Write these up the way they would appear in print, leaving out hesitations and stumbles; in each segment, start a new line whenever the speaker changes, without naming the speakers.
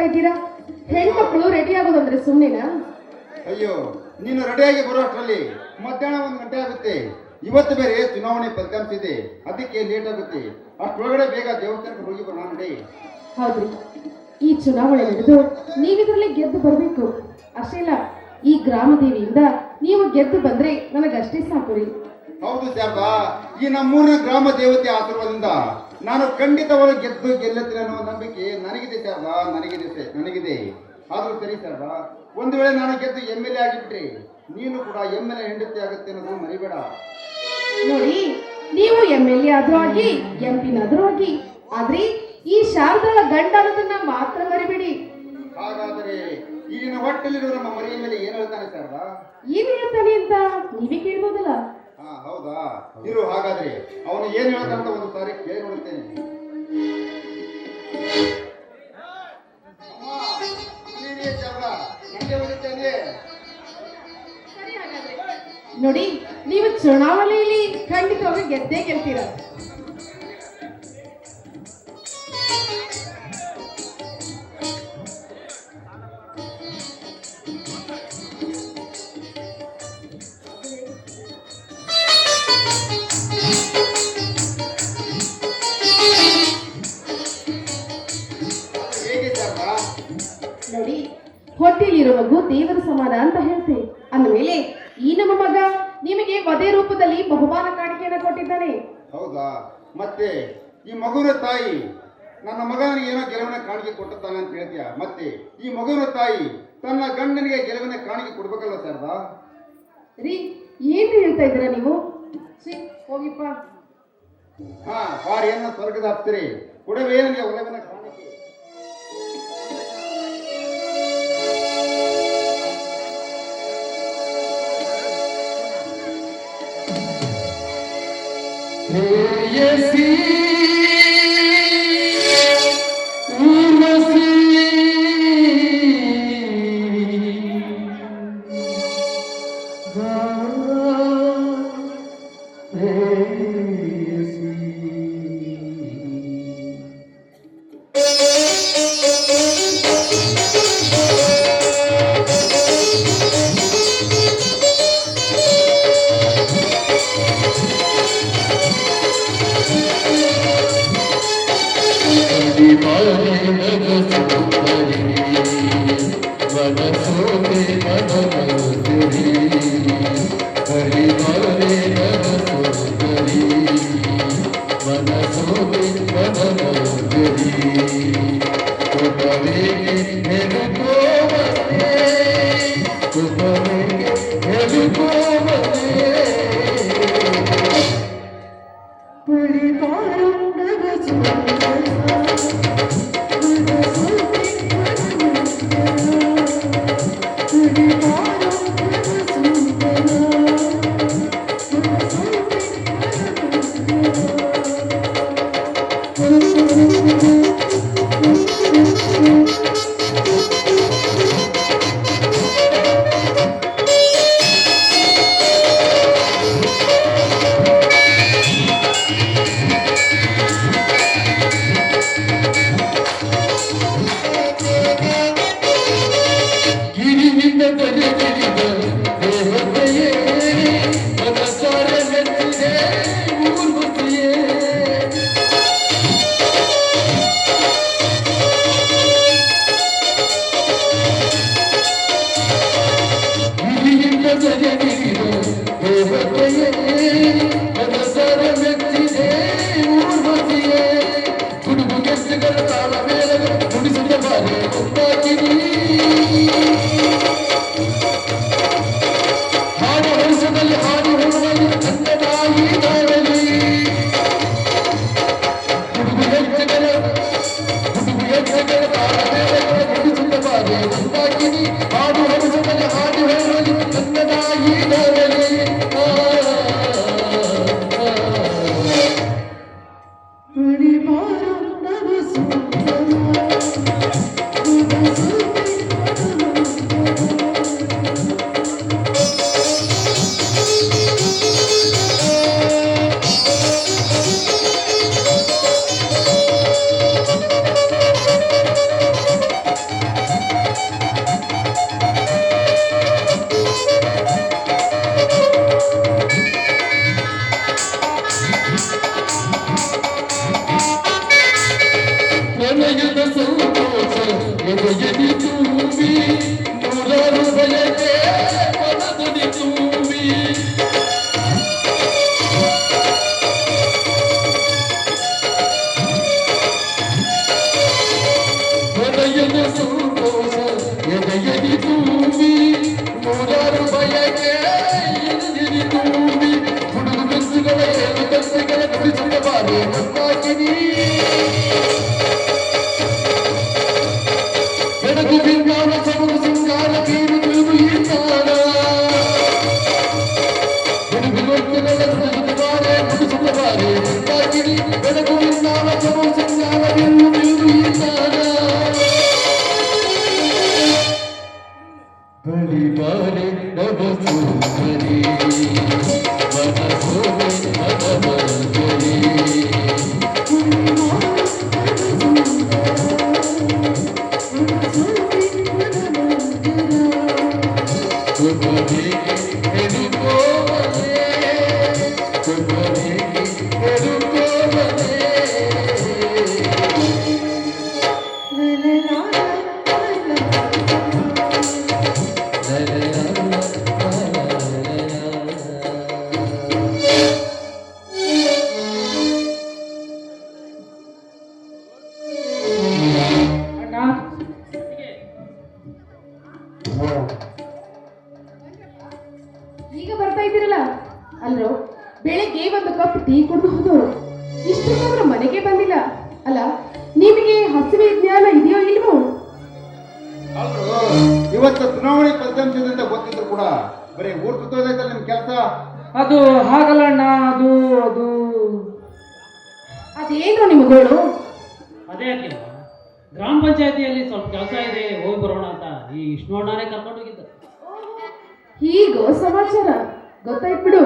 ಇದ್ದೀರಾ? ಹೆಣ್ಮಕ್ಳು ರೆಡಿ ಆಗೋದಂದ್ರೆ ಸುಮ್ಮನೆನಾ?
ಅಯ್ಯೋ, ನೀನು ರೆಡಿಯಾಗಿ ಬರುವಷ್ಟರಲ್ಲಿ ಮಧ್ಯಾಹ್ನ 1 ಗಂಟೆ ಆಗುತ್ತೆ. ಇವತ್ತು ಬೇರೆ ಚುನಾವಣೆ ಫಲಿತಾಂಶ ಇದೆ, ಅದಕ್ಕೆ ಲೇಟ್ ಆಗುತ್ತೆ. ಅಷ್ಟೊಳಗಡೆ ಬೇಗ ದೇವಸ್ಥಾನಕ್ಕೆ ಹೋಗಿ ಬರೋಣ ನೋಡಿ.
ಹೌದ್ರಿ, ಈ ಚುನಾವಣೆ ನಡೆದು ನೀವಿದ್ರಲ್ಲಿ ಗೆದ್ದು ಬರಬೇಕು. ಅಷ್ಟೇ ಅಲ್ಲ, ಈ ಗ್ರಾಮ ದೇವಿಯಿಂದ ನೀವು ಗೆದ್ದು ಬಂದ್ರೆ ನನಗಷ್ಟೇ ಸಾಕು ರೀ.
ಹೌದು ಶಾರದಾ, ಈ ನಮ್ಮೂರಿನ ಗ್ರಾಮ ದೇವತೆ ಆಶೀರ್ವಾದದಿಂದ ನಾನು ಖಂಡಿತವಾಗಿ ಗೆದ್ದು ಗೆಲ್ಲುತ್ತೇನೆ ಅನ್ನೋ ನಂಬಿಕೆ ನನಗಿದೆ ಶಾರದಾ, ನನಗಿದೆ. ಆದ್ರೂ ಸರಿ ಶಾರದಾ, ಒಂದು ವೇಳೆ ನಾನು ಗೆದ್ದು MLA ಆಗಿಬಿಟ್ರೆ ನೀನು ಕೂಡ MLA ಹೆಂಡತಿ ಆಗುತ್ತೆ ಅನ್ನೋದು ಮರಿಬೇಡ.
ನೋಡಿ, ನೀವು MLA ಆದ್ರೂ ಆಗಿ MP ನಾದ್ರೂ ಆಗಿ, ಆದ್ರೆ ಈ ಶಾರದಾ ಗಂಡ ಅನ್ನೋದನ್ನ ಮಾತ್ರ ಮರಿಬೇಡಿ.
ಹಾಗಾದರೆ ಈಗಿನ ಹೊಟ್ಟೆಲಿರುವ ನಮ್ಮ ಮರಿಯ ಮೇಲೆ ಏನ್ ಹೇಳ್ತಾನೆ ಶಾರದಾ?
ಏನ್ ಹೇಳ್ತಾನೆ ಅಂತ ನೀವೇ ಕೇಳ್ಬೋದಲ್ಲ.
ಹಾ ಹೌದಾ, ಇರು. ಹಾಗಾದ್ರೆ ಅವನು ಏನ್ ಹೇಳ್ತಾನಂತ ಒಂದು ಸಾರಿ ಕೇಳಿ ನೋಡುತ್ತೇನೆ.
ನೋಡಿ, ನೀವು ಚುನಾವಣೆಯಲ್ಲಿ ಖಂಡಿತವಾಗಿ ಗೆದ್ದೇ ಗೆಲ್ತೀರ. ನೋಡಿ, ಹೊಟ್ಟೆಲಿರೋ ಮಗು ದೇವರ ಸಮಾನ ಅಂತ ಹೇಳ್ತೇವೆ. ಅಂದಮೇಲೆ ಈ ನಮ್ಮ ಮಗ ನಿಮಗೆ ವಧೆ ರೂಪದಲ್ಲಿ ಬಹುಮಾನ ಕಾಣಿಕೆಯನ್ನು ಕೊಟ್ಟಿದ್ದಾನೆ.
ಹೌದಾ? ಮತ್ತೆ ಈ ಮಗುವಿನ ತಾಯಿ ನನ್ನ ಮಗನಿಗೆ ಏನೋ ಗೆಲುವಿನ ಕಾಣಿಕೆ ಕೊಟ್ಟಿದ್ದಾನೆ ಅಂತ ಹೇಳ್ತೀಯ. ಮತ್ತೆ ಈ ಮಗುವಿನ ತಾಯಿ ತನ್ನ ಗಂಡನಿಗೆ ಗೆಲುವಿನ ಕಾಣಿಕೆ ಕೊಡ್ಬೇಕಲ್ಲ ಶಾರದಾ?
ರೀ, ಏನ್ ಹೇಳ್ತಾ ಇದ್ದೀರಾ ನೀವು? ಹೋಗಿಪ್ಪ.
ಹಾ, ಬಾರಿ ಏನೋ ಸ್ವರ್ಗದ ಹತ್ತಿರಿ ಕೊಡವೇ ನನಗೆ ಒಲವಿನ ಕಾಣಿಕೆ.
ಬಾರೆ ಮಂದಾಕಿನಿ ಬೆಳಕು ಸಿಂಗಾರ ಸಬಲು ಸಿಂಗಾರ ಬೀರು ಬೀರು ಈತಾನ ಬಾರೆ ಮುಗಿಸುತ್ತ ಬಾರೆ ಮಂದಾಕಿನಿ ಬೆಳಕು ಸಿಂಗಾರ ಸಬಲು ಸಿಂಗಾರ ಬೀರು ಬೀರು ಈತಾನ ಬಳಿ ಬಾರೆ ನವಸುಂದರಿ ಮನಸೋರೆ ಮನಮಂಜರಿ
ಈಗ ಬರ್ತಾ ಇದ್ದೀರಲ್ಲ ಅಲ್ರೋ, ಬೆಳಿಗ್ಗೆ ಒಂದು ಕಪ್ ಟೀ ಕುಡಿದು ಹೋದವರು ಇಷ್ಟೊಂದು ಮನೆಗೆ ಬಂದಿಲ್ಲ ಅಲ್ಲ. ನಿಮಗೆ ಹಸಿವೆ ಜ್ಞಾನ ಇದೆಯೋ ಇಲ್ವೋ?
ಅಲ್ರು ಇವತ್ತು ಚುನಾವಣೆ ಫಲಿತಾಂಶದಿಂದ ಗೊತ್ತಿದ್ರು ಕೂಡ ಬರೀ ಊರ್ ಸುತ್ತೋದೈತಲ್ಲ ನಿಮ್ ಕೆಲಸ.
ಅದು ಹಾಗಲ್ಲ ಅಣ್ಣ, ಅದು ಅದು
ಅದೇನು ನಿಮಗೋಳು?
ಅದೇ ಯಾಕಿಲ್ಲ, ಗ್ರಾಮ ಪಂಚಾಯತಿಯಲ್ಲಿ ಸ್ವಲ್ಪ ಕೆಲಸ ಇದೆ, ಹೋಗಿ ಬರೋಣ ಅಂತ ಈ ಇಷ್ಣೋಣ್ಣನೇ ಕರ್ಕೊಂಡು ಹೋಗಿದ್ದ.
ಹೀಗೋ ಸಮಾಚಾರ, ಗೊತ್ತಾಯ್ತು ಬಿಡು.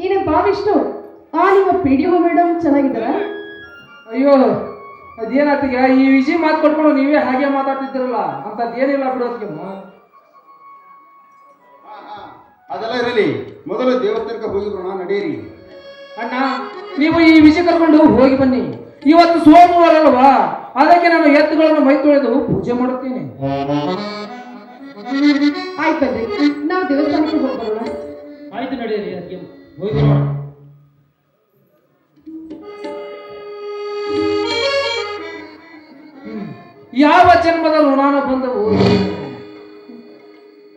ಏನಪ್ಪಾ ವಿಷ್ಣು, ನಿಮ್ಮ PDO ಮೇಡಮ್ ಚೆನ್ನಾಗಿದ್ದಾರ?
ಅಯ್ಯೋ ಅದೇನಾತೀಗ ಈ ವಿಷಯ ಮಾತು ಕೊಟ್ಕೊಂಡು ನೀವೇ ಹಾಗೆ ಮಾತಾಡ್ತಿದ್ದೀರಲ್ಲ, ಅಂತದ್ದೇನಿಲ್ಲ ಬಿಡೋದಕ್ಕೆ.
ಅದೆಲ್ಲ ಇರಲಿ, ಮೊದಲು ದೇವಸ್ಥಾನಕ್ಕೆ ಹೋಗಿ ಬರೋಣ, ನಡೀರಿ.
ಅಣ್ಣ ನೀವು ಈ ವಿಷಯ ಕರ್ಕೊಂಡು ಹೋಗಿ ಬನ್ನಿ. ಇವತ್ತು ಸೋಮವಾರ ಅಲ್ವಾ, ಅದಕ್ಕೆ ನಾನು ಎತ್ತುಗಳನ್ನು ಮೈ ತೊಳೆದು ಪೂಜೆ ಮಾಡುತ್ತೇನೆ.
ಆಯ್ತು ಬನ್ರಿ, ನಾವು ದೇವಸ್ಥಾನಕ್ಕೆ ಹೋಗಿ ಬರೋಣ.
ಆಯ್ತು ನಡೀರಿ, ಅದಕ್ಕೆ ಹೋಗಿ ಬರೋಣ.
ಯಾವ ಜನ್ಮದ ಋಣಾನ ಬಂದವು.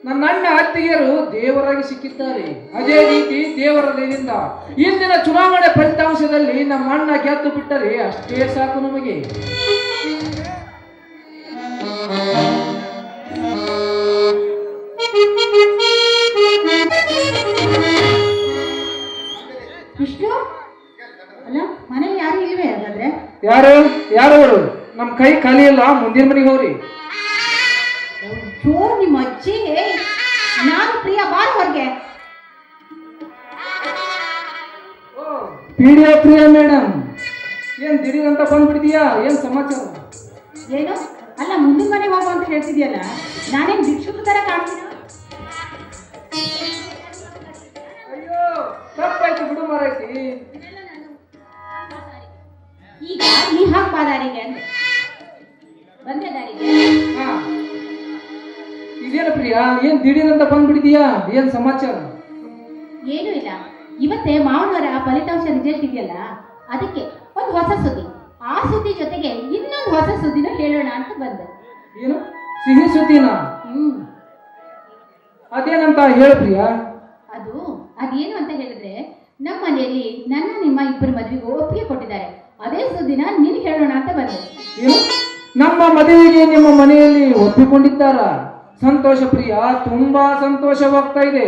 ನನ್ನ ಅಣ್ಣ ಅತ್ತಿಗೆಯರು ದೇವರಾಗಿ ಸಿಕ್ಕಿದ್ದಾರೆ. ಅದೇ ರೀತಿ ದೇವರ ದಯದಿಂದ ಇಂದಿನ ಚುನಾವಣೆ ಫಲಿತಾಂಶದಲ್ಲಿ ನಮ್ಮ ಅಣ್ಣ ಗೆದ್ದು ಬಿಟ್ಟರೆ ಅಷ್ಟೇ ಸಾಕು ನಮಗೆ.
ವಿಷ್ಣು ಅಲ್ಲ, ಮನೇಲಿ ಯಾರು ಇಲ್ವೇ ಹಾಗಾದ್ರೆ?
ಯಾರು ಯಾರವರು? ನಮ್ಮ ಕೈ ಖಾಲಿ ಇಲ್ಲ, ಮುಂದಿನ ಮನೆಗೆ ಹೋಗ್ರಿ.
ಜೋ ನಿಮ್ಮ ಅಜ್ಜಿ, ನಾನು ಪ್ರಿಯಾ, ಬಾರ್ ಹೊರಗೆ.
PDO ಪ್ರಿಯಾ ಮೇಡಮ್, ಏನ್ ದಿಢೀರ್ ಅಂತ ಬಂದ್ಬಿಟ್ಟಿದ್ಯಾ? ಏನ್ ಸಮಾಚಾರ?
ಏನು ಅಲ್ಲ, ಮುಂದಿನ ಮನೆಗೆ ಹೋಗು ಅಂತ ಹೇಳ್ತಿದ್ಯಲ್ಲ, ನಾನೇನ್ ಭಿಕ್ಷುಕ ತರ ಕಾಣ್ತೀನ?
ಅಯ್ಯೋ ತಪ್ಪಾಯ್ತು ಬಿಡು ಮಾರೈತಿ.
ಈಗ ನೀ ಹಾಕ್ ಬಾ ದಾರಿಗೆ ಅಂತ ಬಂದೆ ದಾರಿಗೆ.
ಹಾ ಇದೇನ ಪ್ರಿಯಾ, ಏನ್ ದಿಢೀರ್ ಅಂತ ಬಂದ್ಬಿಟ್ಟಿದ್ಯಾ? ಏನ್ ಸಮಾಚಾರ?
ಏನೂ ಇಲ್ಲ, ಇವತ್ತೇ ಮಾವನವರ ಫಲಿತಾಂಶ ರಿಸಲ್ಟ್ ಇದೆಯಲ್ಲ, ಅದಕ್ಕೆ ಒಂದು ಹೊಸ ಸುದ್ದಿ, ಆ ಸುದ್ದಿ ಜೊತೆಗೆ ಇನ್ನೊಂದು ಹೊಸ ಸುದ್ದಿನ ಹೇಳೋಣ ಅಂತ ಬಂದೆ.
ಏನು ಸಿಹಿ ಸುದ್ದಿನಾ? ಅದೇನಂತ ಹೇಳು ಪ್ರಿಯಾ.
ಅದೇನು ಅಂತ ಹೇಳಿದ್ರೆ, ನಮ್ಮ ಮನೆಯಲ್ಲಿ ನನ್ನ ನಿಮ್ಮ ಇಬ್ಬರು ಮದುವೆಗೂ ಒಪ್ಪಿಗೆ ಕೊಟ್ಟಿದ್ದಾರೆ. ಅದೇ ಸುದ್ದಿನ ನಿನ್ಗೆ ಹೇಳೋಣ ಅಂತ ಬಂದೆ.
ಏನು ನಮ್ಮ ಮದುವೆಗೆ ನಿಮ್ಮ ಮನೆಯಲ್ಲಿ ಒಪ್ಪಿಕೊಂಡಿದ್ದಾರ? ಸಂತೋಷ ಪ್ರಿಯಾ, ತುಂಬಾ ಸಂತೋಷವಾಗ್ತಾ ಇದೆ.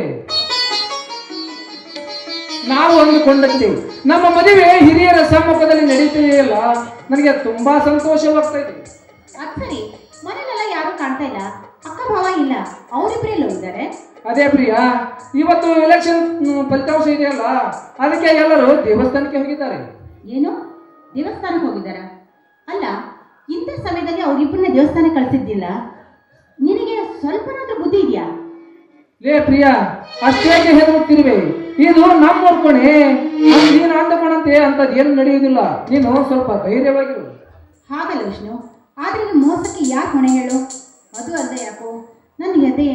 ನಾವು ಅಂದುಕೊಂಡಂತೆ ನಮ್ಮ ಮದುವೆ ಹಿರಿಯರ ಸಮ್ಮುಖದಲ್ಲಿ ನಡೀತಿದೆಯಲ್ಲ, ನನಗೆ ತುಂಬಾ ಸಂತೋಷವಾಗ್ತಾ ಇದೆ.
ಅದ್ ಸರಿ, ಮನೆಯಲ್ಲೆಲ್ಲ ಯಾರು ಕಾಣ್ತಾ ಇಲ್ಲ, ಅಕ್ಕ ಭಾವ ಇಲ್ಲ, ಅವರಿಬ್ಬರೆಲ್ಲ ಇದ್ದಾರೆ.
ಅದೇ ಪ್ರಿಯಾ, ಇವತ್ತು ಎಲೆಕ್ಷನ್ ಫಲಿತಾಂಶ ಇದೆಯಲ್ಲ, ಅದಕ್ಕೆ ಎಲ್ಲರೂ ದೇವಸ್ಥಾನಕ್ಕೆ ಹೋಗಿದ್ದಾರೆ.
ಏನು ದೇವಸ್ಥಾನಕ್ಕೆ ಹೋಗಿದ್ದಾರ? ಅಲ್ಲ, ಇಂಥ ಸಮಯದಲ್ಲಿ ಅವ್ರಿಬ್ಬರನ್ನ ದೇವಸ್ಥಾನಕ್ಕೆ ಕಳಿಸಿದ್ದಿಲ್ಲ, ನಿನಗೆ ಸ್ವಲ್ಪನಾದ್ರೂ ಬುದ್ಧಿ ಇದೆಯಾ?
ಲೇ ಪ್ರಿಯಾ, ಅಷ್ಟೇಕೆ ಹೆದರುತ್ತಿರುವೆ? ಇದು ನಮ್ಮ ಕೊಣೆ, ನೀನು ಅಂದುಕೊಂಡಂತೆ ಅಂತದ್ ಏನು ನಡೆಯುವುದಿಲ್ಲ. ನೀನು ಸ್ವಲ್ಪ ಧೈರ್ಯವಾಗಿರು.
ಹಾಗಲ್ಲ ವಿಷ್ಣು, ಆದ್ರೆ ಇದು ಮೋಸಕ್ಕೆ ಯಾಕೆ ಹೊಣೆ ಹೇಳು? ಅದು ಅಲ್ಲದೆ ಯಾಕೋ ನನ್ನ ಎದೆ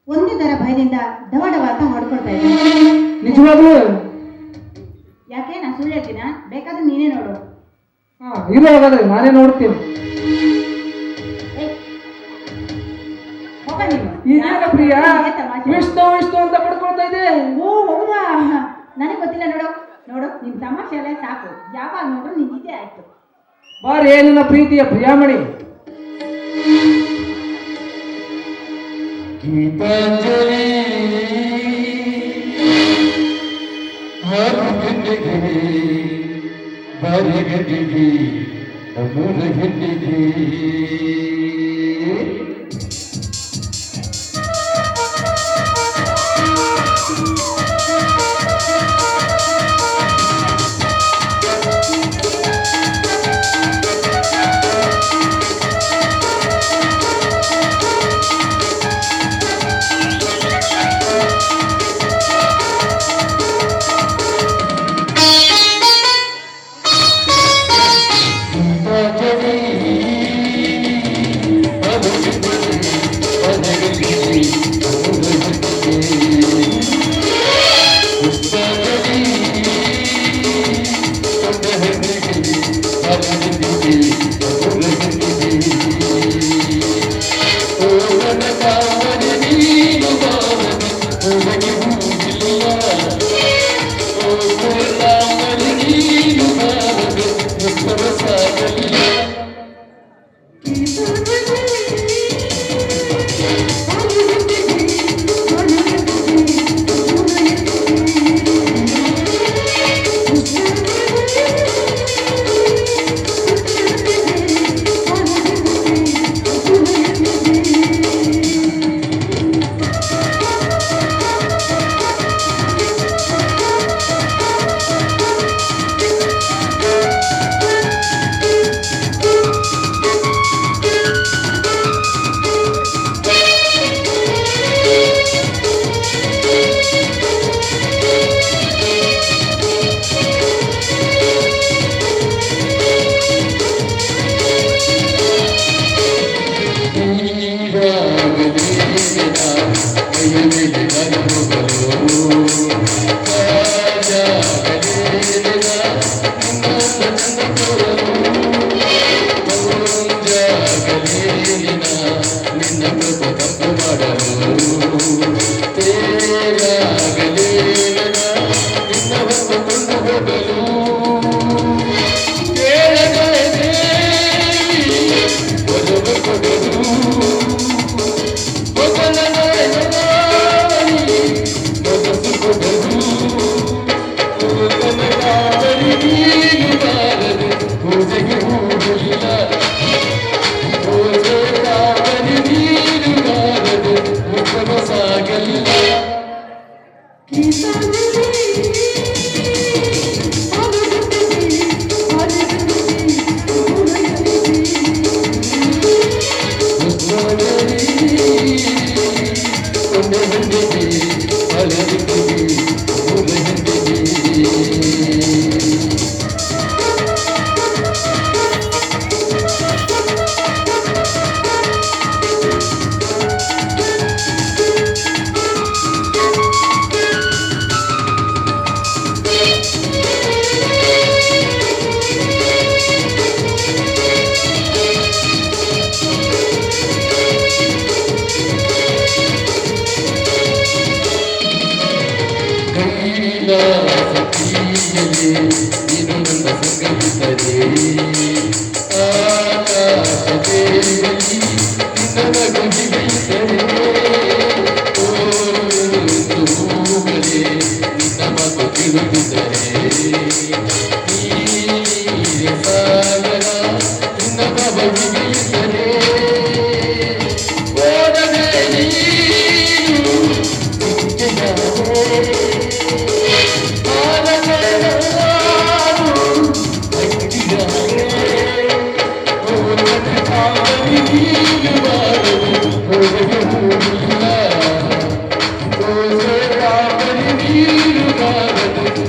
ಒಂದೇ ದರ ಭಯದಿಂದ ಡವ ಅಂತ ಹೊಡ್ಕೊಳ್ತಾ ಇದೆ.
ನಿಜವಾಗ್ಲೂ?
ಯಾಕೆ ನಾನು ಸುಳ್ಳು ಹೇಳ್ತೀನ? ಬೇಕಾದ್ರೆ ನೀನೇ ನೋಡು.
ಹಾ ಇರೋ, ಹಾಗಾದ್ರೆ ನಾನೇ ನೋಡ್ತೀನಿ.
ಹೋಗ ನೀನು.
ಇದೇನ ಪ್ರಿಯಾ, ವಿಷ್ಣು ವಿಷ್ಣು ಅಂತ ಪಡ್ಕೊಳ್ತಾ ಇದೆ?
ಓ ಹೌದಾ, ನನಗೆ ಗೊತ್ತಿಲ್ಲ ನೋಡು. ನೋಡು ನಿನ್ ತಮಾಷೆ ಎಲ್ಲ ಸಾಕು, ಯಾವಾಗ ನೋಡ್ರು ನಿನ್ ಇದೇ ಆಯ್ತು.
ಬಾರೇ ನನ್ನ ಪ್ರೀತಿಯ ಪ್ರಿಯಾಮಣಿ.
ಗೀತಾಂಜಲಿ ಹಾರುಗಂಡಿಗೆ ಬಾರಿಗಂಡಿಗೆ ನಮ್ಮೂರ ಗಂಡಿಗೆ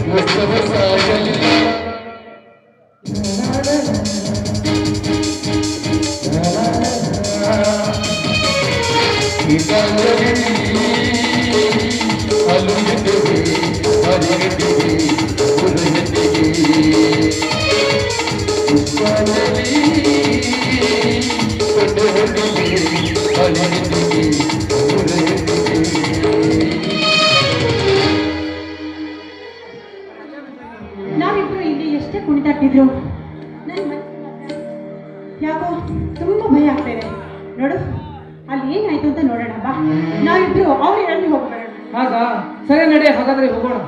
Mustafa Sagal
ಎಷ್ಟೇ ಕುಣಿತಾಡ್ತಿದ್ರು ನನ್ನ ಮನಸ್ಸು ಯಾಕೋ ತುಂಬಾ ಭಯ ಆಗ್ತಾ ಇದೆ. ನೋಡು ಅಲ್ಲಿ ಏನಾಯ್ತು ಅಂತ ನೋಡೋಣ ಬಾ. ನಾವಿಬ್ರು ಅವ್ರ ಹೇಳಿ ಹೋಗ್ಬೇಡ.
ಆಗ ಸರಿ ನಡೆ, ಹಾಗಾದ್ರೆ ಹೋಗೋಣ.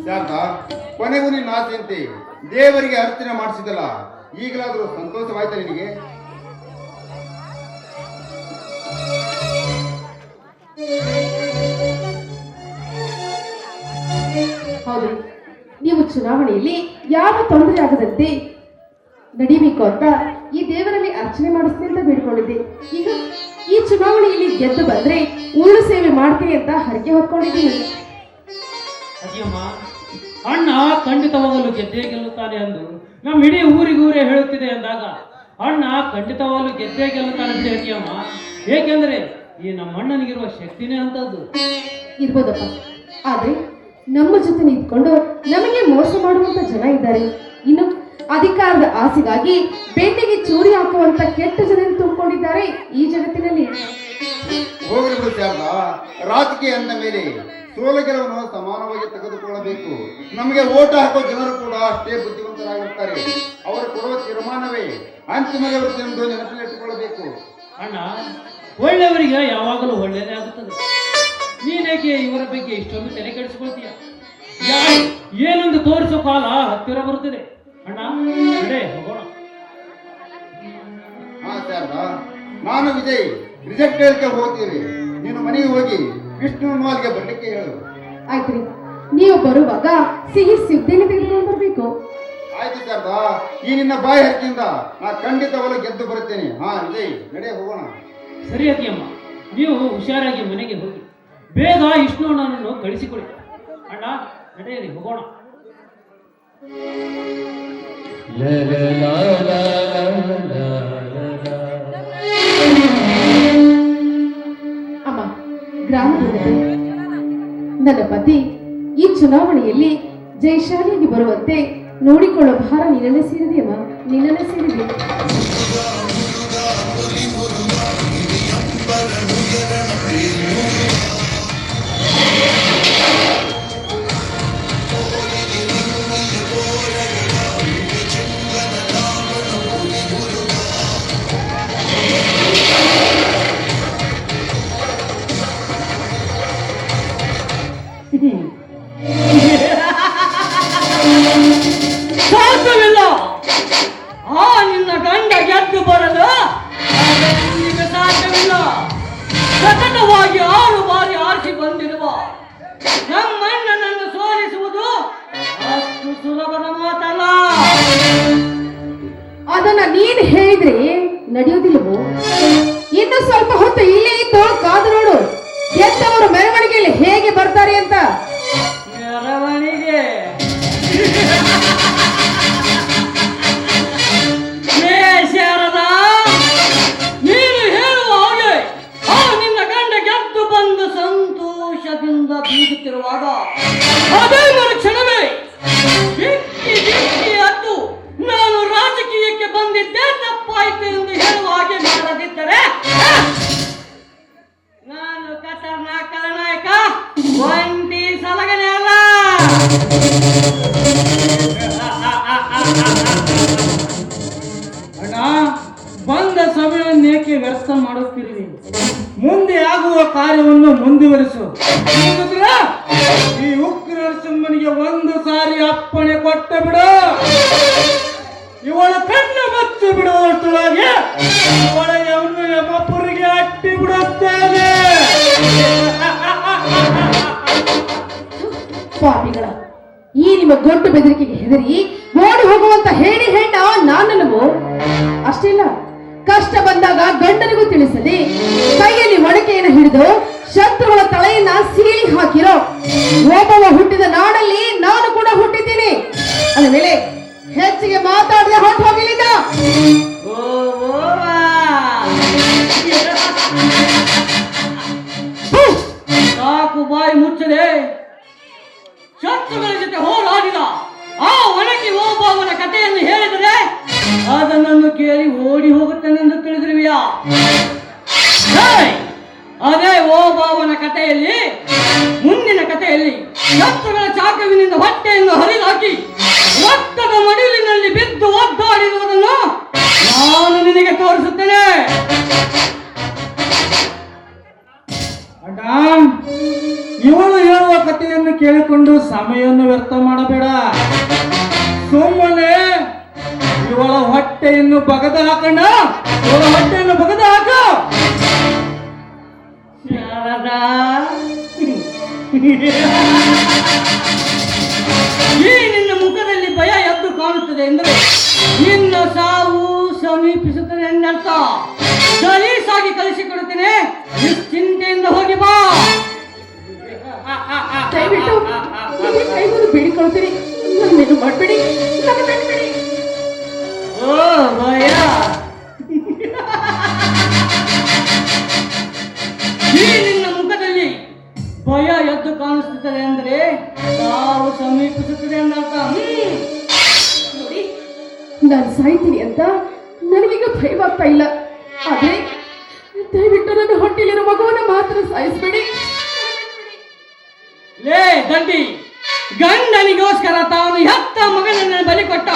ಶಾರದಾ, ಕೊನೆಗೂ ನಿನ್ನ ಆಸೆಯಂತೆ ದೇವರಿಗೆ ಅರ್ಚನೆ ಮಾಡಿಸಿದಲ್ಲ, ಈಗಲಾದರೂ ಸಂತೋಷವಾಯ್ತಾ ನಿನಗೆ?
ಹೌದು, ನೀವು ಚುನಾವಣೆಯಲ್ಲಿ ಯಾವ ತೊಂದರೆ ಆಗದಂತೆ ನಡಿಬೇಕು ಅಂತ ಈ ದೇವರಲ್ಲಿ ಅರ್ಚನೆ ಮಾಡಿಸ್ತೀನಿ ಅಂತ ಬೇಡ್ಕೊಂಡಿದ್ದೆ. ಈಗ ಈ ಚುನಾವಣೆಯಲ್ಲಿ ಗೆದ್ದು ಬಂದ್ರೆ ಉರುಳು ಸೇವೆ ಮಾಡ್ತೀನಿ ಅಂತ ಹರಕೆ ಹೊತ್ಕೊಂಡಿದ್ದೀನಿ.
ಅದಿಯಮ್ಮ, ಅಣ್ಣ ಖಂಡಿತವಾಗಲು ಗೆದ್ದೇ ಗೆಲ್ಲುತ್ತಾನೆ ಅಂದು ನಮ್ಮ ಇಡೀ ಊರಿಗೂರೇ ಹೇಳುತ್ತಿದೆ ಅಂದಾಗ ಅಣ್ಣ ಖಂಡಿತವಾಗಲು ಗೆದ್ದೇ ಗೆಲ್ಲುತ್ತಾನೆ ಬಿಡಿ ಅದಿಯಮ್ಮ. ಏಕೆಂದ್ರೆ ಈ ನಮ್ಮ ಅಣ್ಣನಿಗಿರುವ ಶಕ್ತಿನೇ ಅಂತದ್ದು.
ಇರ್ಬೋದಪ್ಪ, ಆದ್ರೆ ನಮ್ಮ ಜೊತೆ ನಿಂತ್ಕೊಂಡು ನಮಗೆ ಮೋಸ ಮಾಡುವಂತ ಜನ ಇದ್ದಾರೆ. ಇನ್ನು ಅಧಿಕಾರದ ಆಸೆಗಾಗಿ ಬೆನ್ನಿಗೆ ಚೂರಿ ಹಾಕುವಂತ ಕೆಟ್ಟ ಜನರು ತುಂಬಿಕೊಂಡಿದ್ದಾರೆ ಈ ಜಗತ್ತಿನಲ್ಲಿ.
ಹೋಗಲಿ ಬಿಡು ಶಾರದಾ, ರಾಜಕೀಯ ಅಂದ ಮೇಲೆ ಸೋಲ ಗೆಲುವನ್ನು ಸಮಾನವಾಗಿ ತೆಗೆದುಕೊಳ್ಳಬೇಕು. ನಮಗೆ ಓಟ ಹಾಕೋ ಜನರು ಕೂಡ ಅಷ್ಟೇ ಬುದ್ಧಿವಂತರಾಗಿರ್ತಾರೆ. ಅವರು ಕೊಡುವ ತೀರ್ಮಾನವೇ ಅಂತಿಮ ವೃತ್ತಿ ಎಂದು ನೆನಪಿನಲ್ಲಿಟ್ಟುಕೊಳ್ಳಬೇಕು.
ಅಣ್ಣ, ಒಳ್ಳೆಯವರಿಗೆ ಯಾವಾಗಲೂ ಒಳ್ಳೆಯದೇ ಆಗುತ್ತದೆ. ನೀನೇಕೆ ಇವರ ಬಗ್ಗೆ ಇಷ್ಟೊಂದು ತಲೆ ಕೆಡಿಸಿಕೊಳ್ತೀಯ? ಏನೊಂದು ತೋರಿಸೋ ಕಾಲ ಹತ್ತಿರ ಬರುತ್ತದೆ. ಅಣ್ಣ, ನಡೆ ಹೋಗೋಣ.
ಹಾ ಶಾರದಾ, ನಾನು ವಿಜಯ್ ರಿಸಲ್ಟ್ ಹೇಳಿಕೆ ಹೋಗ್ತೀವಿ. ನೀನು ಮನೆಗೆ ಹೋಗಿ ವಿಷ್ಣು ಮಾಲ್ಗೆ ಬರ್ಲಿಕ್ಕೆ ಹೇಳು.
ಆಯ್ತ್ರಿ, ನೀವು ಬರುವಾಗ ಸಿಹಿ ಸುದ್ದಿನ ತೆಗೆದುಕೊಂಡು ಬರ್ಬೇಕು.
ಆಯ್ತು ಶಾರದಾ, ಈ ನಿನ್ನ ಬಾಯಿ ಹರಕೆಯಿಂದ ನಾ ಖಂಡಿತವಾಗಲೂ ಗೆದ್ದು ಬರುತ್ತೇನೆ. ಹಾ ವಿಜಯ್, ನಡೆ ಹೋಗೋಣ.
ಸರಿ ಅತಿಯಮ್ಮ, ನೀವು ಹುಷಾರಾಗಿ ಮನೆಗೆ ಹೋಗಿ ಬೇಗ ವಿಷ್ಣು ಅಣ್ಣನನ್ನು ಕಳಿಸಿಕೊಡಿ. ಅಣ್ಣ, ನಡೆಯಿರಿ ಹೋಗೋಣ.
ಅಮ್ಮ, ಗ್ರಾಮದಲ್ಲಿ ನನ್ನ ಪತಿ ಈ ಚುನಾವಣೆಯಲ್ಲಿ ಜಯಶಾಲಿಯಾಗಿ ಬರುವಂತೆ ನೋಡಿಕೊಳ್ಳೋ ಭಾರ ನಿನ್ನನ್ನೇ ಸೇರಿದೆ ಅಮ್ಮ, ನಿನ್ನನ್ನೇ ಸೇರಿದೆ.
ಸಾಧ್ಯವಿಲ್ಲ. ಆ ನಿನ್ನ ಗಂಡ ಗೆದ್ದು ಬರಲು ನಿನಗೆ ಸಾಧ್ಯವಿಲ್ಲ. ಸತತವಾಗಿ 6 ಬಾರಿ ಆರಿಸಿ ಬಂದಿರುವ ನಮ್ಮಣ್ಣನನ್ನು ಸೋಲಿಸುವುದು ಅಷ್ಟು ಸುಲಭದ ಮಾತಲ್ಲ.
ಅದನ್ನ ನೀನ್ ಹೇಳಿದ್ರೆ ನಡೆಯೋದಿಲ್ಲವೋ? ಇನ್ನು ಸ್ವಲ್ಪ ಹೊತ್ತು ಇಲ್ಲೇ ಇದ್ದು ಕಾದು ನೋಡು, ಗೆದ್ದವರು ಮೆರವಣಿಗೆಯಲ್ಲಿ ಹೇಗೆ ಬರ್ತಾರೆ ಅಂತ.
ಮೆರವಣಿಗೆ ಶಾರದಾ, ನೀನು ಹೇಳುವ ಹಾಗೆ ಆ ನಿನ್ನ ಗಂಡ ಗೆದ್ದು ಬಂದು ಸಂತೋಷದಿಂದ ಬೀಗುತ್ತಿರುವಾಗ ಅದೇ ಕ್ಷಣವೇ ಬಿಕ್ಕಿ ಬಿಕ್ಕಿ ಅದ್ದು ನಾನು ರಾಜಕೀಯಕ್ಕೆ ಬಂದಿದ್ದೆ ತಪ್ಪಾಯ್ತು ಎಂದು ಹೇಳುವ ಹಾಗೆ ಮಾಡದಿದ್ದರೆ
ಅಣ್ಣ, ಬಂದ ಸಮಯವನ್ನೇಕೆ ವ್ಯರ್ಥ ಮಾಡುತ್ತಿರುವಿ? ಮುಂದೆ ಆಗುವ ಕಾರ್ಯವನ್ನು ಮುಂದುವರಿಸು. ಇಲ್ಲದಿದ್ರೆ ಈ ಉಗ್ರ ನರಸಿಂಹನಿಗೆ ಒಂದು ಸಾರಿ ಅಪ್ಪಣೆ ಕೊಟ್ಟ ಬಿಡು. ಇವಳ ಕಣ್ಣು ಮಚ್ಚು ಬಿಡುವಷ್ಟೊಳಗೆ ಇವಳ ಯಮಪುರಿಗೆ ಅಟ್ಟಿ ಬಿಡುತ್ತೇನೆ.
ಪಾಪಿಗಳ ಈ ನಿಮ್ಮ ದೊಡ್ಡ ಬೆದರಿಕೆಗೆ ಹೆದರಿ ಓಡಿ ಹೋಗುವಂತ ಹೇಳಿ ಹೆಣ್ಣ ನಾನಲ್ಲವೋ? ಅಷ್ಟೇ ಇಲ್ಲ, ಕಷ್ಟ ಬಂದಾಗ ಗಂಡನಿಗೂ ತಿಳಿಸದೆ ಕೈಯಲ್ಲಿ ಒಡಕೆಯನ್ನು ಹಿಡಿದು ಶತ್ರುಗಳ ತಲೆಯನ್ನ ಸೀಳಿ ಹಾಕಿರೋ ಒಬ್ಬವ ಹುಟ್ಟಿದ ನಾಡಲ್ಲಿ ನಾನು ಕೂಡ ಹುಟ್ಟಿದ್ದೀನಿ. ಅಂದ ಮೇಲೆ ಹೆಚ್ಚಿಗೆ ಮಾತಾಡದೆ ಹೊಟ್ಟು ಹೋಗಲಿಲ್ಲ.
ಸಾಕು, ಬಾಯಿ ಮುಚ್ಚದೆ. ಶತ್ರುಗಳ ಜೊತೆ ಹೋರಾಡಿದ ಆ ಒಣಗಿ ಓಬವ್ವನ ಕಥೆಯನ್ನು ಹೇಳಿದರೆ ಅದನ್ನು ಕೇಳಿ ಓಡಿ ಹೋಗುತ್ತೇನೆಂದು ತಿಳಿದಿರುವಿಯಾ? ಅದೇ ಓಬವ್ವನ ಕಥೆಯಲ್ಲಿ, ಮುಂದಿನ ಕಥೆಯಲ್ಲಿ ಶತ್ರುಗಳ ಚಾಕುವಿನಿಂದ ಹೊಟ್ಟೆಯನ್ನು ಹರಿದಾಕಿ ರಕ್ತದ ಮಡಿಲಿನಲ್ಲಿ ಬಿದ್ದು ಒದ್ದಾಡಿರುವುದನ್ನು ನಾನು ನಿನಗೆ ತೋರಿಸುತ್ತೇನೆ. ಅಣ್ಣ, ಇವಳು ಹೇಳುವ ಕಥೆಯನ್ನು ಕೇಳಿಕೊಂಡು ಸಮಯವನ್ನು ವ್ಯರ್ಥ ಮಾಡಬೇಡ. ಸುಮ್ಮನೆ ಇವಳ ಹೊಟ್ಟೆಯನ್ನು ಬಗದ ಹಾಕಣ್ಣ, ಇವಳ ಹೊಟ್ಟೆಯನ್ನು ಬಗದ ಹಾಕ. ಶಾರದಾ, ಈ ನಿನ್ನ ಮುಖದಲ್ಲಿ ಭಯ ಎದ್ದು ಕಾಣುತ್ತದೆ ಎಂದರೆ ನಿನ್ನ ಸಾವು ಸಮೀಪಿಸುತ್ತದೆ ಎಂದರ್ಥ. ಸಲೀಸಾಗಿ ಕಲಿಸಿಕೊಡುತ್ತೇನೆ, ನಿಶ್ಚಿಂತೆಯಿಂದ ಹೋಗಿ ಬಾ.
ದಯವಿಟ್ಟು ಕೈ ಮುಗಿದು ಬೇಡಿಕೊಳ್ತೀನಿ, ನನ್ನೇನು ಮಾಡಬೇಡಿ, ನನ್ನ ಬಿಟ್ಬಿಡಿ.
ಓ ಭಯ, ಈ ನಿನ್ನ ಮುಖದಲ್ಲಿ ಭಯ ಎದ್ದು ಕಾಣಿಸುತ್ತದೆ ಅಂದರೆ ಸಾವು ಸಮೀಪಿಸುತ್ತದೆ ಎಂದರ್ಥ.
ನೋಡಿ, ನಾನು ಸಾಯ್ತೀನಿ ಅಂತ ನನಗೀಗ ಭಯವಾಗ್ತಾ ಇಲ್ಲ. ಆದ್ರೆ ದಯವಿಟ್ಟು ನನ್ನ ಹೊಟ್ಟೆಲಿರೋ ಮಗುವನ್ನ ಮಾತ್ರ ಸಾಯಿಸ್ಬೇಡಿ.
ಲೇ ದಂಡಿ, ಗಂಡನಿಗೋಸ್ಕರ ತಾನು ಹೆತ್ತ ಮಗನನ್ನು ಬಲಿ ಕೊಟ್ಟ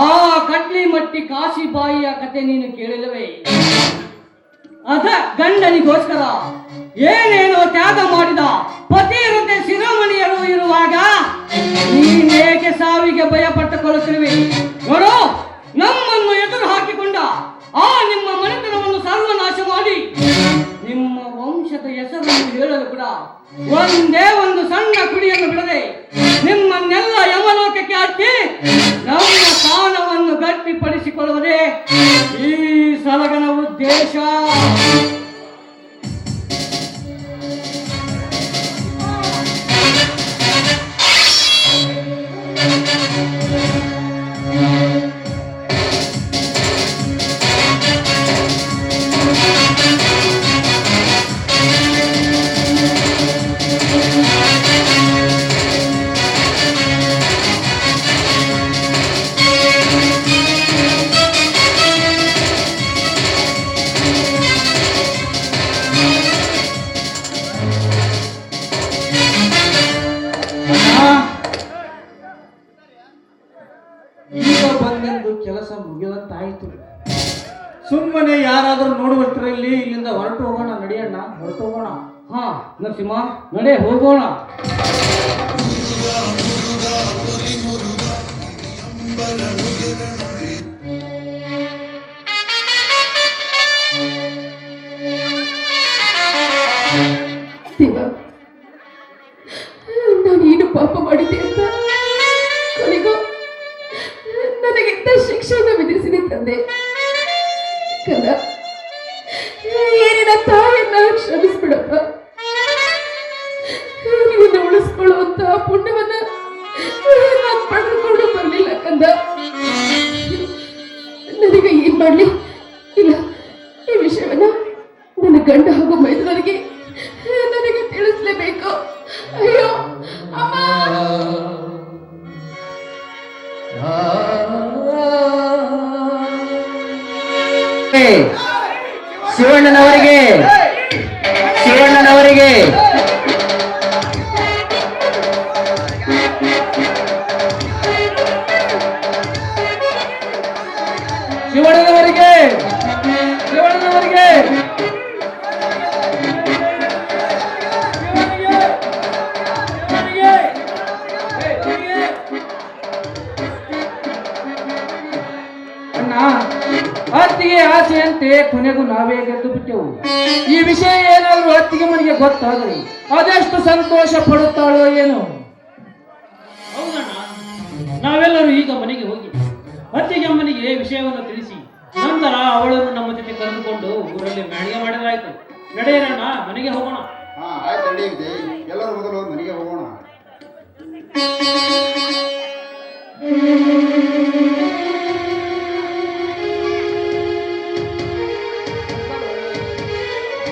ಆ ಕಡ್ಲಿ ಮಟ್ಟಿ ಕಾಶಿಬಾಯಿಯ ಕತೆ ನೀನು ಕೇಳಿಲ್ಲವೇ? ಅದ ಗಂಡನಿಗೋಸ್ಕರ ಏನೇನೋ ತ್ಯಾಗ ಮಾಡಿದ ಪತಿಯರತೆ ಶಿರೋಮಣಿಯರು ಇರುವಾಗ ನೀನೇಕೆ ಸಾವಿಗೆ ಭಯ ಪಟ್ಟುಕೊಳ್ಳುತ್ತಿರುವೆ? ನೋಡು, ನಮ್ಮನ್ನು ಎದುರು ಹಾಕಿಕೊಂಡ ಆ ನಿಮ್ಮ ಮನೆತನವನ್ನು ಸರ್ವನಾಶ ಮಾಡಿ ನಿಮ್ಮ ವಂಶದ ಹೆಸರನ್ನು ಹೇಳಲು ಕೂಡ ಒಂದೇ ಒಂದು ಸಣ್ಣ ಕುಡಿಯನ್ನು ಬಿಡದೆ ನಿಮ್ಮನ್ನೆಲ್ಲ ಯಮಲೋಕಕ್ಕೆ ಅಟ್ಟಿ ನಮ್ಮ ಸ್ಥಾನವನ್ನು ಗಟ್ಟಿಪಡಿಸಿಕೊಳ್ಳುವುದೇ ಈ ಸಲಗನ ಉದ್ದೇಶ. ಈಗ ಬಂದೆಂದು ಕೆಲಸ ಮುಗಿದಂತಾಯಿತು. ಸುಮ್ಮನೆ ಯಾರಾದರೂ ನೋಡುವಷ್ಟರಲ್ಲಿ ಇಲ್ಲಿಂದ ಹೊರಟು ಹೋಗೋಣ. ನಡಿಯಣ್ಣ, ಹೊರಟು ಹೋಗೋಣ. ಹಾ ನರಸಿಂಹ, ನಡೆ ಹೋಗೋಣ.
ದೇವ, ನಾನೇನು ಪಾಪ ಮಾಡಿದ್ದೆ ಅಂತ ಕೊನೆಗೂ ನನಗಿಂತ ಶಿಕ್ಷೆಯನ್ನು ವಿಧಿಸಿದೆ ತಂದೆ. ಕಲ ಏನಿನ ತಾಯಿಯನ್ನ ಕ್ಷಮಿಸ್ಬಿಡಪ್ಪ. ನಿನ್ನ ಉಳಿಸ್ಕೊಳ್ಳುವಂತ ಪುಣ್ಯವನ್ನ ನಾನು ಪಡೆದುಕೊಂಡು ಬರಲಿಲ್ಲ ಕಂದ. ನನಗೆ ಏನ್ ಮಾಡ್ಲಿ? ಇಲ್ಲ, ಈ ವಿಷಯವನ್ನ ನನ್ನ ಗಂಡ ಹಾಗೂ ಮೈದುನರಿಗೆ ನನಗೆ ತಿಳಿಸ್ಲೇಬೇಕು. ಅಯ್ಯೋ ಅಮ್ಮ!
ಶಿವಣ್ಣನವರಿಗೆ ಶಿವಣ್ಣನವರಿಗೆ
ಆಸೆಯಂತೆ ಕೊನೆಗೂ ನಾವೇ ಗೆದ್ದು ಬಿಟ್ಟೆವು. ಈ ವಿಷಯ ಏನಾದರೂ ಅತ್ತಿಗೆ ಮನೆಗೆ ಗೊತ್ತಾದರೆ ಅದೆಷ್ಟು ಸಂತೋಷ ಪಡುತ್ತಾಳೋ ಏನೋ.
ಹೌದಣ್ಣ, ನಾವೆಲ್ಲರೂ ಈಗ ಮನೆಗೆ ಹೋಗಿ ಅತ್ತಿಗೆ ಅಮ್ಮನಿಗೆ ವಿಷಯವನ್ನು ತಿಳಿಸಿ ನಂತರ ಅವಳನ್ನು ನಮ್ಮ ಜೊತೆ ಕರೆದುಕೊಂಡು ಊರಲ್ಲಿ ಮ್ಯಾಣಿಗೆ ಮಾಡಿದ್ರಾಯ್ತು. ನಡೆಯೋಣ, ಮನೆಗೆ ಹೋಗೋಣ.
ಹಾ ಆಯ್ತು, ನಡೆಯುತ್ತೆ. ಎಲ್ಲರೂ ಮೊದಲು ಮನೆಗೆ ಹೋಗೋಣ.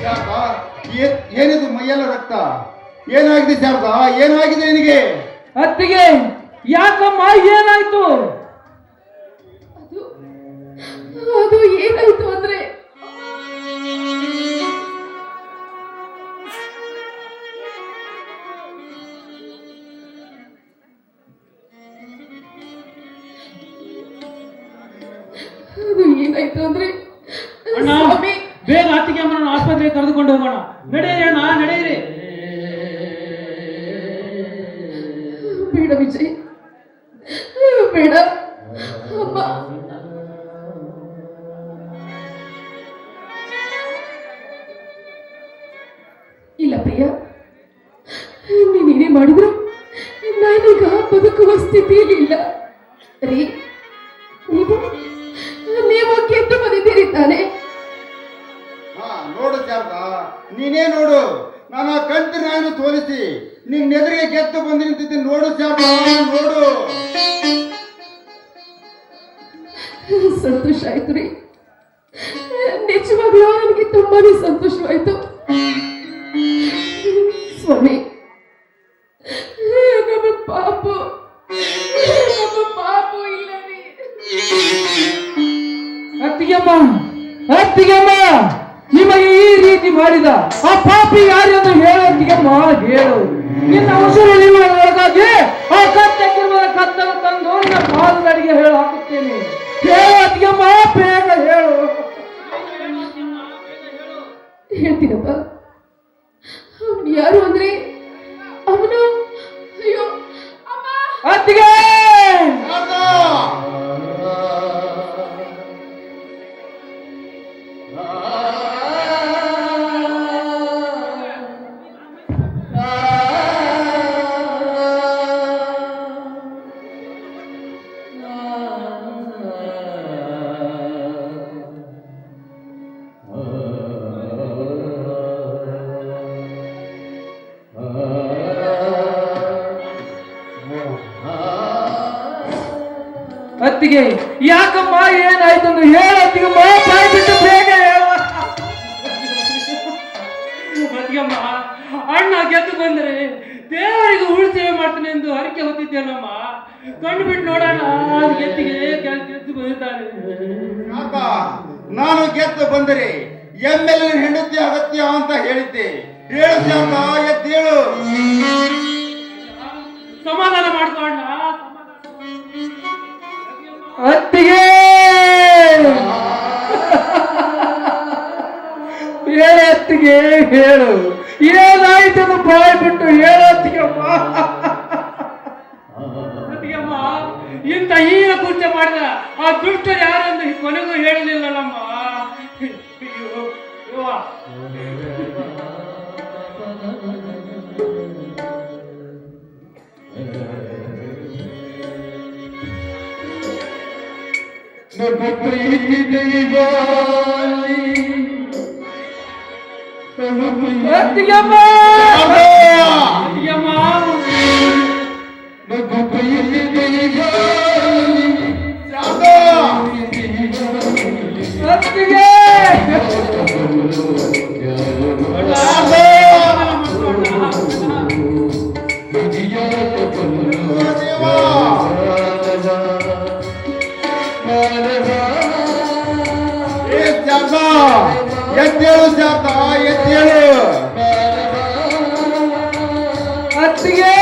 ಶಾರದಾ, ಏನಿದು ಮೈಯೆಲ್ಲ ರಕ್ತ? ಏನಾಗಿದೆ ಶಾರದಾ? ಏನಾಗಿದೆ ನಿನಗೆ?
ಅತ್ತಿಗೆ ಯಾಕಮ್ಮ, ಏನಾಯ್ತು?
ಅದು ಏನಾಯ್ತು ಅಂದ್ರೆ
ಅಣ್ಣ,
ಸ್ವಾಮಿ,
ಬೇಗ ಅತ್ತಿಗೆ ಅಮ್ಮನನ್ನು ಆಸ್ಪತ್ರೆಗೆ ಕರೆದುಕೊಂಡು ಹೋಗೋಣ. ನಡೆಯಿರಿ ಅಣ್ಣ, ನಡೆಯಿರಿ.
ಬೇಡ ವಿಜಯ್, ಬೇಡ ಅಮ್ಮ. ಇಲ್ಲ ಪ್ರಿಯ, ನೀನೇನೇ ಮಾಡಿದ್ರು ನಾನೀಗ ಬದುಕುವ ಸ್ಥಿತಿಯಲ್ಲಿ ಇಲ್ಲ ರೀ. ನೀವು ಗೆದ್ದು ಬಂದಿದ್ದೀರಿ ತಾನೆ?
ಹಾ ನೋಡು ಶಾರದಾ, ನೀನೇ ನೋಡು. ನಾನು ಆ ಕಂತಿ ನಾಯನ್ನು ತೋರಿಸಿ ನಿನ್ನೆದುರಿಗೆ ಗೆದ್ದು ಬಂದು ನಿಂತಿದ್ದೀನಿ. ನೋಡು ಶಾರದಾ, ನೋಡು.
ಸಂತೋಷ ಆಯ್ತು ರೀ, ನಿಜವಾಗ್ಲೂ ನನಗೆ ತುಂಬಾನೇ ಸಂತೋಷವಾಯ್ತು. ಸ್ವಾಮಿ, ನಮ್ಮ ಪಾಪು ಇಲ್ಲ ರೀ.
ಅತ್ತಿಗೆಮ್ಮ, ಅತ್ತಿಗೆಮ್ಮ, ನಿಮಗೆ ಈ ರೀತಿ ಮಾಡಿದ ಆ ಪಾಪಿ ಯಾರೆಂದು ಹೇಳು ಅತ್ತಿಗೆಮ್ಮ, ಹೇಳು. ನಿನ್ನ ಉಸಿರು ಒಳಗಾಗಿ ಆ ಕತ್ತಕ್ಕಿರುವ ಕತ್ತನ್ನು ತಂದು ನನ್ನ ಪಾದದಡಿಗೆ ಹೇಳು ಹಾಕುತ್ತೇನೆ. ಹೇಳು ಅತ್ತಿಗೆಮ್ಮ, ಬೇಗ ಹೇಳು.
ಹೇಳ್ತೀನಪ್ಪ. ಅವನು ಯಾರು ಅಂದ್ರೆ ಅವನು, ಅಯ್ಯೋ ಅಮ್ಮ,
ಅತ್ತಿಗೆ
ಶಾರದಾ!
ಅತ್ತಿಗೆ ಯಾಕಮ್ಮ, ಏನಾಯ್ತಂದು ಹೇಳು ಅತ್ತಿಗೆಮ್ಮ, ಬಾಯ್ ಬಿಟ್ಟು ಬೇಗ ಹೇಳು.
ಅತ್ತಿಗೆಮ್ಮ, ಅಣ್ಣ ಗೆದ್ದು ಬಂದರೆ ದೇವರಿಗೆ ಉಳು ಸೇವೆ ಮಾಡ್ತಾನೆ ಎಂದು ಹರಕೆ ಹೊತ್ತಿದ್ದೇನಮ್ಮ. ಕಣ್ಣು ಬಿಟ್ಟು ನೋಡೋಣ, ಗೆದ್ದಿಗೆ ಗೆದ್ದು ಬಂದಿದ್ದಾನೆ.
ಶಾರದಾ, ನಾನು ಗೆದ್ದು ಬಂದರೆ ಎಮ್ಮೆಲ್ಲೆ ಹೆಂಡತಿ ಅಗತ್ಯ ಅಂತ ಹೇಳಿದ್ದೆ. ಹೇಳು ಶಾರದಾ, ಎದ್ದೇಳು.
ಸಮಾಧಾನ ಮಾಡ್ಕೊ ಅಣ್ಣ.
ಅತ್ತಿಗೆ ಹೇಳು ಅತ್ತಿಗೆ, ಹೇಳು ಏನಾಯ್ತದು, ಬಾಯ್ ಬಿಟ್ಟು ಹೇಳು ಅತ್ತಿಗೆಮ್ಮ.
ಅತ್ತಿಗೆಮ್ಮ, ಇಂಥ ಹೀನ ಕೃತ್ಯ ಮಾಡಿದ ಆ ದುಷ್ಟರು ಯಾರೆಂದು ಕೊನೆಗೂ ಹೇಳಲಿಲ್ಲಲ್ಲಮ್ಮ. ಅಯ್ಯೋ, ಯವ್ವ.
ಅತ್ತಿಗೆಮ್ಮ,
ಅತ್ತಿಗೆಮ್ಮ,
ಅತ್ತಿಗೆ
ಎದ್ದೇಳು ಶಾರದಾ, ಎದ್ದೇಳು.
ಅತ್ತಿಗೆ